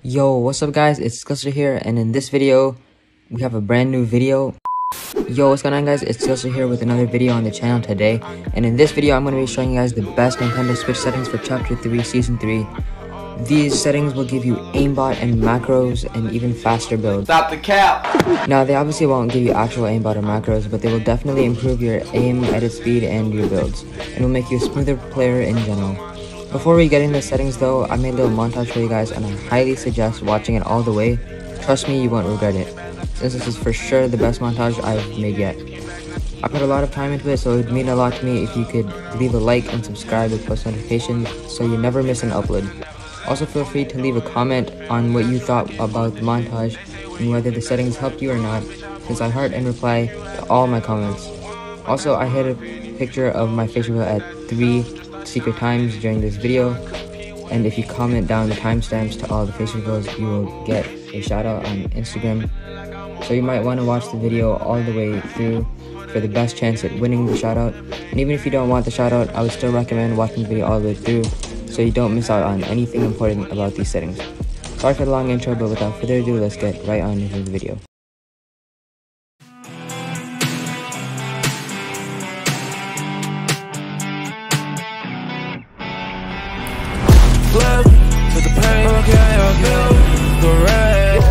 Yo, what's up guys, it's sKILLster here, and in this video, we have a brand new video. Yo, what's going on guys, it's sKILLster here with another video on the channel today. And in this video, I'm going to be showing you guys the best Nintendo Switch settings for Chapter 3, Season 3. These settings will give you aimbot and macros and even faster builds. Stop the cap! Now, they obviously won't give you actual aimbot or macros, but they will definitely improve your aim, edit speed, and your builds, and will make you a smoother player in general. Before we get into the settings though, I made a little montage for you guys, and I highly suggest watching it all the way. Trust me, you won't regret it, since this is for sure the best montage I've made yet. I put a lot of time into it, so it would mean a lot to me if you could leave a like and subscribe with post notifications so you never miss an upload. Also, feel free to leave a comment on what you thought about the montage and whether the settings helped you or not, since I heart and reply to all my comments. Also, I hid a picture of my face reveal at 3 secret times during this video, and if you comment down the timestamps to all the face reveals, you will get a shout out on Instagram. So you might want to watch the video all the way through for the best chance at winning the shout out. And even if you don't want the shout out, I would still recommend watching the video all the way through so you don't miss out on anything important about these settings. Sorry for the long intro, but without further ado, let's get right on into the video. Flip to the pain, okay, the red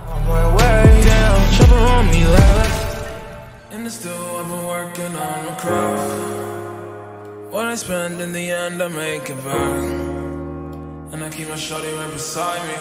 on my way down, trouble on me left. In the still, I've been working on my craft. What I spend in the end, I make it back. And I keep my shawty right beside me.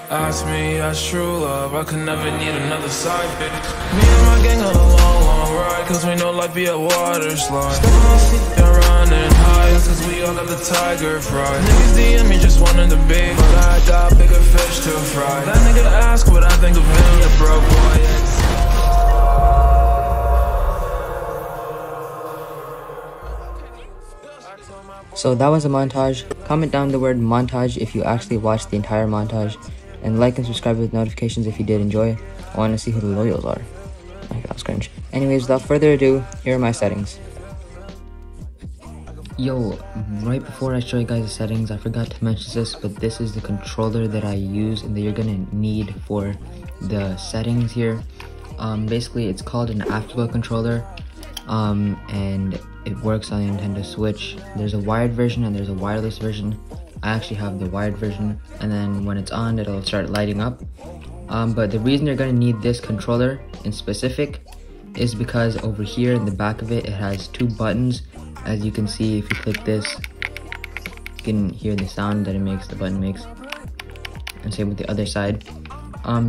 Ask me, that's true love, I could never need another side bitch. Me and my gang on a long, long ride, cause we know life be a water slide. Step on seat and running high, cause we all got the tiger pride. Niggas DM me just wanting to be, but I got bigger fish to fry. That nigga ask what I think of him, the broke boy. So that was a montage. Comment down the word montage if you actually watched the entire montage, and like and subscribe with notifications if you did enjoy. I want to see who the loyals are. Okay, that was cringe. Anyways, without further ado, here are my settings. Yo, right before I show you guys the settings, I forgot to mention this, but this is the controller that I use and that you're gonna need for the settings here. Basically, it's called an Afterglow controller, and it works on the Nintendo Switch. There's a wired version and there's a wireless version. I actually have the wired version, and then when it's on, it'll start lighting up. But the reason you're gonna need this controller in specific is because over here in the back of it, it has 2 buttons. As you can see, if you click this, you can hear the sound that the button makes, and same with the other side.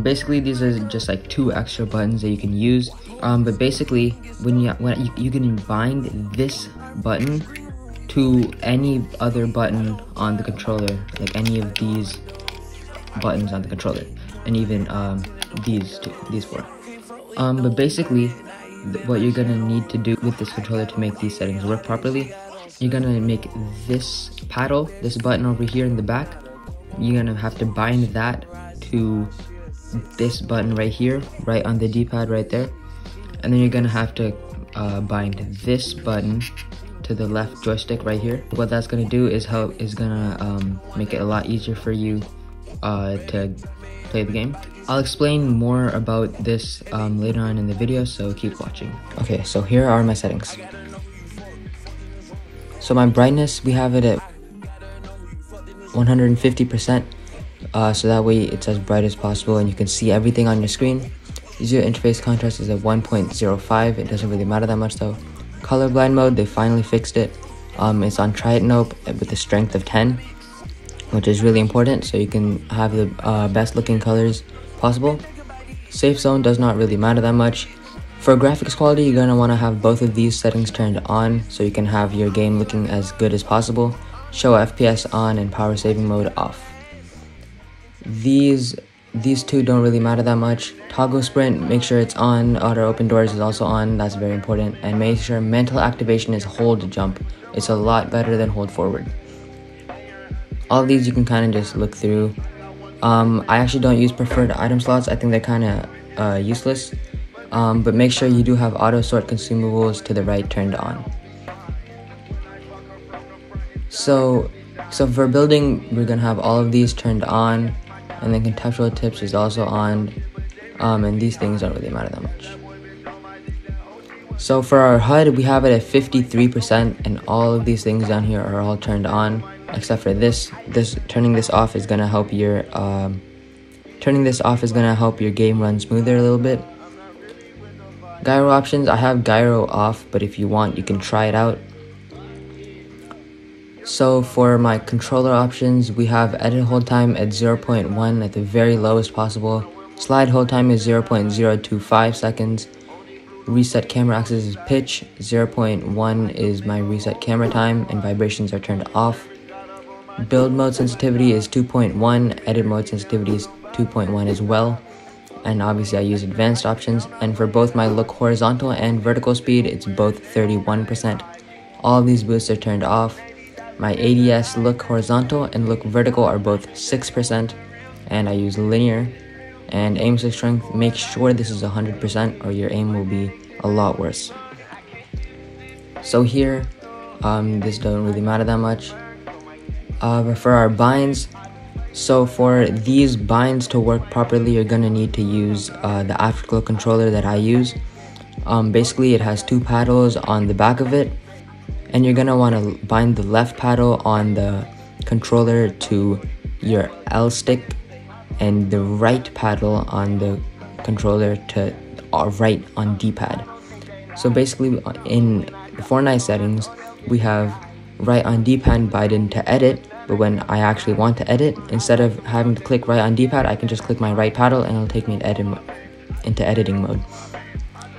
Basically, these are just like 2 extra buttons that you can use. But basically, when you can bind this button to any other button on the controller, like any of these buttons on the controller, and even these 4. But basically, what you're gonna need to do with this controller to make these settings work properly, you're gonna make this paddle, this button over here in the back, you're gonna have to bind that to this button right here, right on the D-pad right there, and then you're gonna have to bind this button to the left joystick right here. What that's gonna do is make it a lot easier for you to play the game. I'll explain more about this later on in the video, so keep watching. Okay, so here are my settings. So my brightness, we have it at 150%, so that way it's as bright as possible and you can see everything on your screen. User interface contrast is at 1.05, it doesn't really matter that much though. Colorblind mode, they finally fixed it. It's on Try It Nope with a strength of 10, which is really important, so you can have the best looking colors possible. Safe zone does not really matter that much. For graphics quality, you're going to want to have both of these settings turned on so you can have your game looking as good as possible. Show FPS on and power saving mode off. These 2 don't really matter that much. Toggle sprint, make sure it's on. Auto open doors is also on, that's very important. And make sure mental activation is hold jump. It's a lot better than hold forward. All of these you can kind of just look through. I actually don't use preferred item slots, I think they're kind of useless. But make sure you do have auto sort consumables to the right turned on. So for building, we're gonna have all of these turned on. and then contextual tips is also on, and these things don't really matter that much. So for our HUD, we have it at 53%, and all of these things down here are all turned on, except for this. Turning this off is gonna help your game run smoother a little bit. Gyro options, I have gyro off, but if you want, you can try it out. So for my controller options, we have edit hold time at 0.1 at the very lowest possible. Slide hold time is 0.025 seconds. Reset camera axis is pitch. 0.1 is my reset camera time, and vibrations are turned off. Build mode sensitivity is 2.1. Edit mode sensitivity is 2.1 as well. And obviously I use advanced options. And for both my look horizontal and vertical speed, it's both 31%. All of these boosts are turned off. My ADS look horizontal and look vertical are both 6%, and I use linear. And aim stick strength, make sure this is 100% or your aim will be a lot worse. So here, this doesn't really matter that much. But for our binds, so for these binds to work properly, you're gonna need to use the Afterglow controller that I use. Basically, it has two paddles on the back of it, and you're gonna want to bind the left paddle on the controller to your L stick, and the right paddle on the controller to right on D-pad. So basically, in the Fortnite settings, we have right on D-pad binding to edit, but when I actually want to edit, instead of having to click right on D-pad, I can just click my right paddle and it'll take me into editing mode.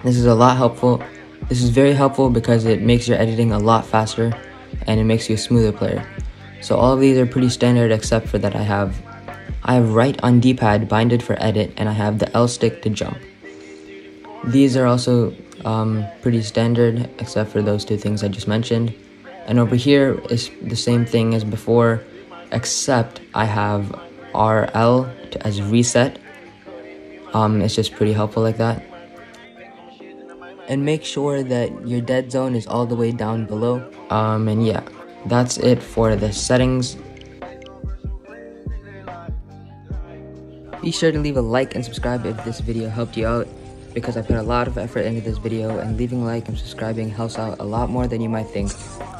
This is a lot helpful. This is very helpful because it makes your editing a lot faster and it makes you a smoother player. So all of these are pretty standard, except for that I have right on D-pad binded for edit, and I have the L stick to jump. These are also pretty standard, except for those two things I just mentioned. And over here is the same thing as before, except I have RL as reset. It's just pretty helpful like that. And make sure that your dead zone is all the way down below. And yeah, that's it for the settings. Be sure to leave a like and subscribe if this video helped you out, because I put a lot of effort into this video, and leaving a like and subscribing helps out a lot more than you might think.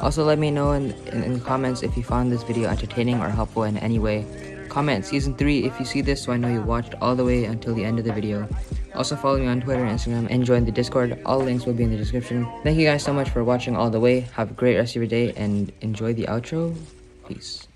Also, let me know in the comments if you found this video entertaining or helpful in any way. Comment Season 3 if you see this, so I know you watched all the way until the end of the video. Also follow me on Twitter and Instagram and join the Discord. All links will be in the description. Thank you guys so much for watching all the way. Have a great rest of your day and enjoy the outro. Peace.